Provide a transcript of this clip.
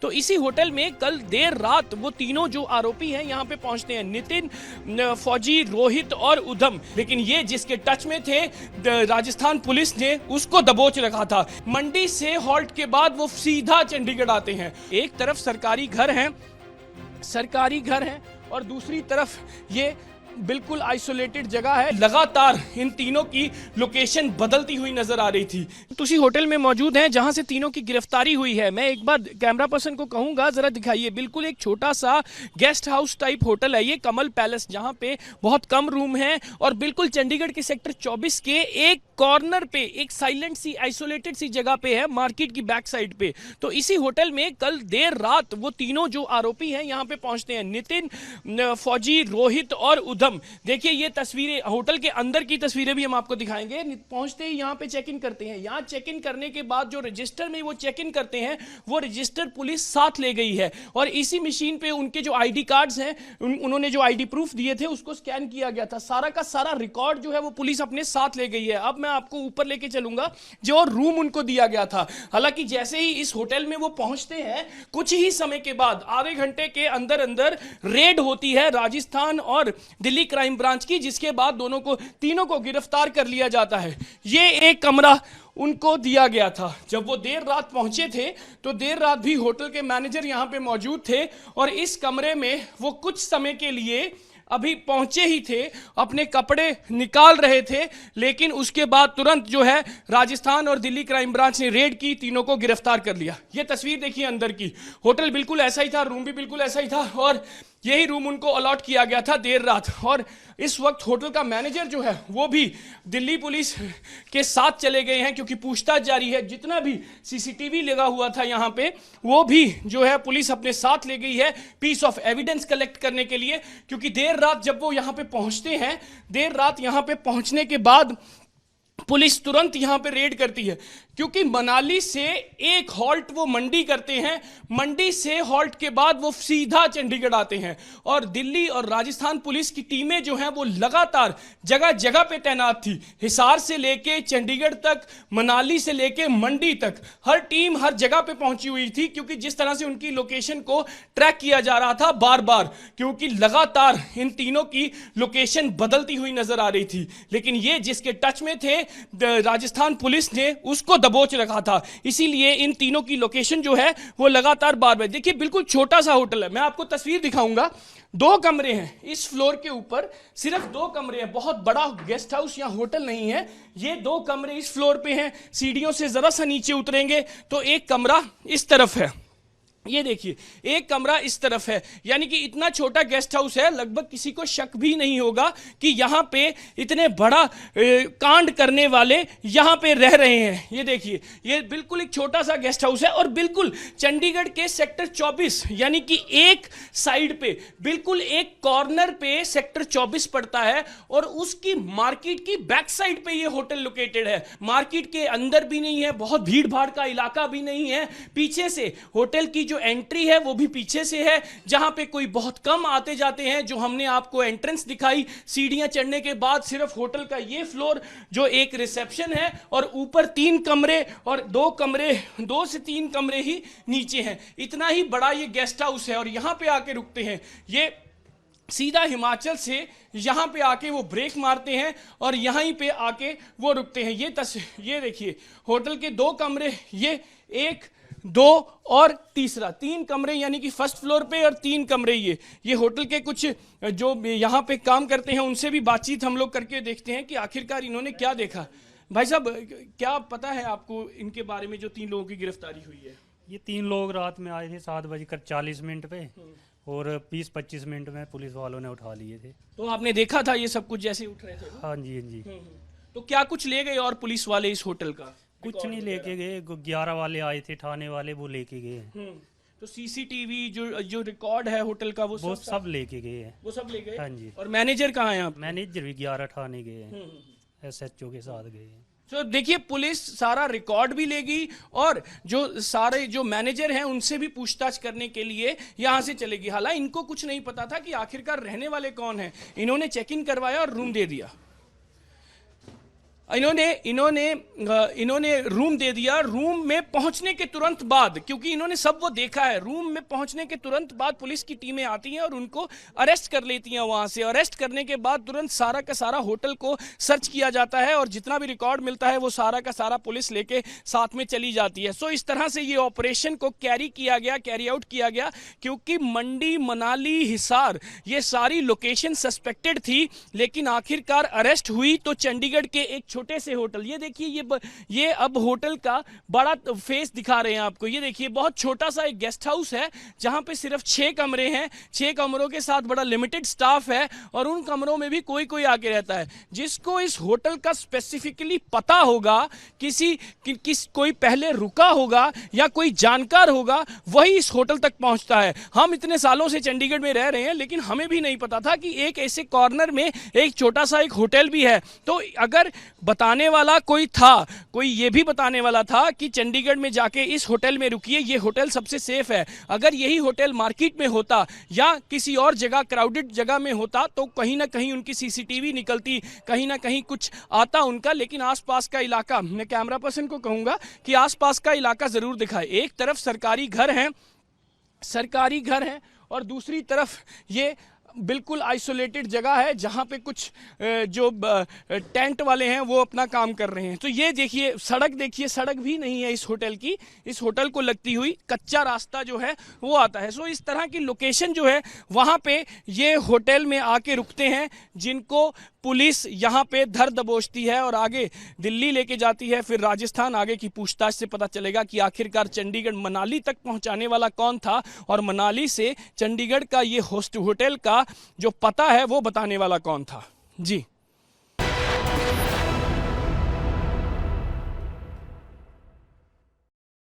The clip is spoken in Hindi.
तो इसी होटल में कल देर रात वो तीनों जो आरोपी हैं यहाँ पे पहुंचते हैं, नितिन, फौजी, रोहित और उधम। लेकिन ये जिसके टच में थे राजस्थान पुलिस ने उसको दबोच रखा था। मंडी से हॉल्ट के बाद वो सीधा चंडीगढ़ आते हैं। एक तरफ सरकारी घर है और दूसरी तरफ ये बिल्कुल आइसोलेटेड जगह है। लगातार इन तीनों की लोकेशन बदलती हुई नजर आ रही थी। उसी होटल में मौजूद हैं जहां से तीनों की गिरफ्तारी हुई है। मैं एक बार कैमरा पर्सन को कहूंगा जरा दिखाइए। बिल्कुल एक छोटा सा गेस्ट हाउस टाइप होटल है ये, कमल पैलेस, जहां पे बहुत कम रूम हैं और बिल्कुल चंडीगढ़ के सेक्टर 24 के एक कॉर्नर पे, एक साइलेंट सी आइसोलेटेड सी जगह पे है, मार्केट की बैक साइड पे। तो इसी होटल में कल देर रात वो तीनों जो आरोपी हैं यहाँ पे पहुंचते हैं, नितिन, फौजी, रोहित और उधम। देखिए ये तस्वीरें, होटल के अंदर की तस्वीरें भी हम आपको दिखाएंगे। पहुंचते ही यहाँ पे चेक इन करते हैं। यहाँ चेक इन करने के बाद जो रजिस्टर में वो चेक इन करते हैं वो रजिस्टर पुलिस साथ ले गई है और इसी मशीन पे उनके जो आईडी कार्ड्स हैं, उन्होंने जो आईडी प्रूफ दिए थे उसको स्कैन किया गया था। सारा का सारा रिकॉर्ड जो है वो पुलिस अपने साथ ले गई है। अब मैं आपको ऊपर लेके चलूंगा जो रूम उनको दिया गया था। हालांकि जैसे ही इस होटल में वो पहुंचते हैं कुछ ही समय के बाद, आधे घंटे के अंदर अंदर रेड होती है राजस्थान और दिल्ली क्राइम ब्रांच की, जिसके बाद तीनों को गिरफ्तार कर लिया जाता है। ये एक कमरा उनको दिया गया था। जब वो देर रात पहुंचे थे तो देर रात भी होटल के मैनेजर यहां पे मौजूद थे और इस कमरे में वो कुछ समय के लिए अभी पहुंचे ही थे, अपने कपड़े निकाल रहे थे, लेकिन उसके बाद तुरंत जो है राजस्थान और दिल्ली क्राइम ब्रांच ने रेड की, तीनों को गिरफ्तार कर लिया। ये तस्वीर देखिए अंदर की। होटल बिल्कुल ऐसा ही था, रूम भी बिल्कुल ऐसा ही था और यही रूम उनको अलॉट किया गया था देर रात। और इस वक्त होटल का मैनेजर जो है वो भी दिल्ली पुलिस के साथ चले गए हैं क्योंकि पूछताछ जारी है। जितना भी सीसीटीवी लगा हुआ था यहाँ पे वो भी जो है पुलिस अपने साथ ले गई है पीस ऑफ एविडेंस कलेक्ट करने के लिए, क्योंकि देर रात जब वो यहाँ पे पहुंचते हैं, देर रात यहाँ पे पहुंचने के बाद पुलिस तुरंत यहां पे रेड करती है क्योंकि मनाली से एक हॉल्ट वो मंडी करते हैं। मंडी से हॉल्ट के बाद वो सीधा चंडीगढ़ आते हैं और दिल्ली और राजस्थान पुलिस की टीमें जो हैं वो लगातार जगह जगह पे तैनात थी। हिसार से लेके चंडीगढ़ तक, मनाली से लेके मंडी तक, हर टीम हर जगह पे पहुंची हुई थी क्योंकि जिस तरह से उनकी लोकेशन को ट्रैक किया जा रहा था बार बार, क्योंकि लगातार इन तीनों की लोकेशन बदलती हुई नजर आ रही थी। लेकिन ये जिसके टच में थे राजस्थान पुलिस ने उसको दबोच रखा था, इसीलिए इन तीनों की लोकेशन जो है वो लगातार बार बार। देखिए बिल्कुल छोटा सा होटल है, मैं आपको तस्वीर दिखाऊंगा। 2 कमरे हैं इस फ्लोर के ऊपर, सिर्फ 2 कमरे हैं, बहुत बड़ा गेस्ट हाउस या होटल नहीं है। ये 2 कमरे इस फ्लोर पे हैं। सीढ़ियों से जरा सा नीचे उतरेंगे तो एक कमरा इस तरफ है। ये देखिए एक कमरा इस तरफ है, यानी कि इतना छोटा गेस्ट हाउस है, लगभग किसी को शक भी नहीं होगा कि यहां पे इतने बड़ा कांड करने वाले यहां पे रह रहे हैं। ये देखिए ये बिल्कुल एक छोटा सा गेस्ट हाउस है और बिल्कुल चंडीगढ़ के सेक्टर 24 यानी कि एक साइड पे, बिल्कुल एक कॉर्नर पे सेक्टर 24 पड़ता है और उसकी मार्केट की बैक साइड पे ये होटल लोकेटेड है। मार्केट के अंदर भी नहीं है, बहुत भीड़ भाड़ का इलाका भी नहीं है। पीछे से होटल की जो एंट्री है वो भी पीछे से है, जहां पे कोई बहुत कम आते जाते हैं। जो हमने आपको एंट्रेंस दिखाई, सीढ़ियां चढ़ने के बाद सिर्फ होटल का ये फ्लोर जो एक रिसेप्शन है और ऊपर 3 कमरे और 2 से 3 कमरे ही नीचे हैं। इतना ही बड़ा ये गेस्ट हाउस है और यहां पे आके रुकते हैं। ये सीधा हिमाचल से यहां पे आके वो ब्रेक मारते हैं और यहीं पे आके वो रुकते हैं। ये देखिए होटल के 2 कमरे, ये 1, 2 और तीसरा 3 कमरे, यानी कि फर्स्ट फ्लोर पे और 3 कमरे। ये होटल के कुछ जो यहाँ पे काम करते हैं उनसे भी बातचीत हम लोग करके देखते हैं कि आखिरकार इन्होंने क्या देखा। भाई साहब क्या पता है आपको इनके बारे में जो 3 लोगों की गिरफ्तारी हुई है? ये 3 लोग रात में आए थे 7:40 पे और 20-25 मिनट में पुलिस वालों ने उठा लिए थे। तो आपने देखा था ये सब कुछ जैसे उठ रहे थे? हाँ जी। तो क्या कुछ ले गए और पुलिस वाले इस होटल का? कुछ नहीं लेके गए, 11 वाले आए थे थाने वाले, वो लेके गए। तो सीसीटीवी जो रिकॉर्ड है होटल का वो सब लेके गए हैं। वो सब ले गए? हाँ जी। और मैनेजर कहाँ है? मैनेजर भी 11 थाने गए हैं, SHO के साथ गए हैं। तो देखिए पुलिस सारा रिकॉर्ड भी लेगी और जो सारे जो मैनेजर हैं उनसे भी पूछताछ करने के लिए यहां से चलेगी। हालांकि इनको कुछ नहीं पता था कि आखिरकार रहने वाले कौन हैं। इन्होंने चेक इन करवाया और रूम दे दिया। इन्होंने रूम दे दिया। रूम में पहुंचने के तुरंत बाद, क्योंकि इन्होंने सब वो देखा है, रूम में पहुंचने के तुरंत बाद पुलिस की टीमें आती हैं और उनको अरेस्ट कर लेती हैं। वहां से अरेस्ट करने के बाद तुरंत सारा का सारा होटल को सर्च किया जाता है और जितना भी रिकॉर्ड मिलता है वो सारा का सारा पुलिस लेके साथ में चली जाती है। सो इस तरह से ये ऑपरेशन को कैरी आउट किया गया, क्योंकि मंडी, मनाली, हिसार ये सारी लोकेशन सस्पेक्टेड थी, लेकिन आखिरकार अरेस्ट हुई तो चंडीगढ़ के एक छोटे से होटल, ये देखिए ये अब होटल का बड़ा फेस दिखा रहे हैं आपको। ये देखिए बहुत छोटा सा एक गेस्ट हाउस है जहां पे सिर्फ 6 कमरे हैं, 6 कमरों के साथ बड़ा लिमिटेड स्टाफ है और उन कमरों में भी कोई आके रहता है। जिसको इस होटल का स्पेसिफिकली पता होगा, कोई पहले रुका होगा या कोई जानकार होगा, वही इस होटल तक पहुंचता है। हम इतने सालों से चंडीगढ़ में रह रहे हैं लेकिन हमें भी नहीं पता था कि एक ऐसे कॉर्नर में एक छोटा सा एक होटल भी है। तो अगर बताने वाला कोई था, कोई ये भी बताने वाला था कि चंडीगढ़ में जाके इस होटल में रुकिए, ये होटल सबसे सेफ है। अगर यही होटल मार्केट में होता या किसी और जगह, क्राउडेड जगह में होता, तो कहीं ना कहीं उनकी सीसीटीवी निकलती, कहीं ना कहीं कुछ आता उनका। लेकिन आसपास का इलाका, मैं कैमरा पर्सन को कहूंगा कि आसपास का इलाका जरूर दिखाए। एक तरफ सरकारी घर हैं और दूसरी तरफ ये बिल्कुल आइसोलेटेड जगह है जहां पे कुछ जो टेंट वाले हैं वो अपना काम कर रहे हैं। तो ये देखिए सड़क भी नहीं है इस होटल की। इस होटल को लगती हुई कच्चा रास्ता जो है वो आता है। सो इस तरह की लोकेशन जो है वहां पे ये होटल में आके रुकते हैं, जिनको पुलिस यहाँ पे धर दबोचती है और आगे दिल्ली लेके जाती है, फिर राजस्थान। आगे की पूछताछ से पता चलेगा कि आखिरकार चंडीगढ़, मनाली तक पहुंचाने वाला कौन था और मनाली से चंडीगढ़ का ये होटल का जो पता है वो बताने वाला कौन था। जी।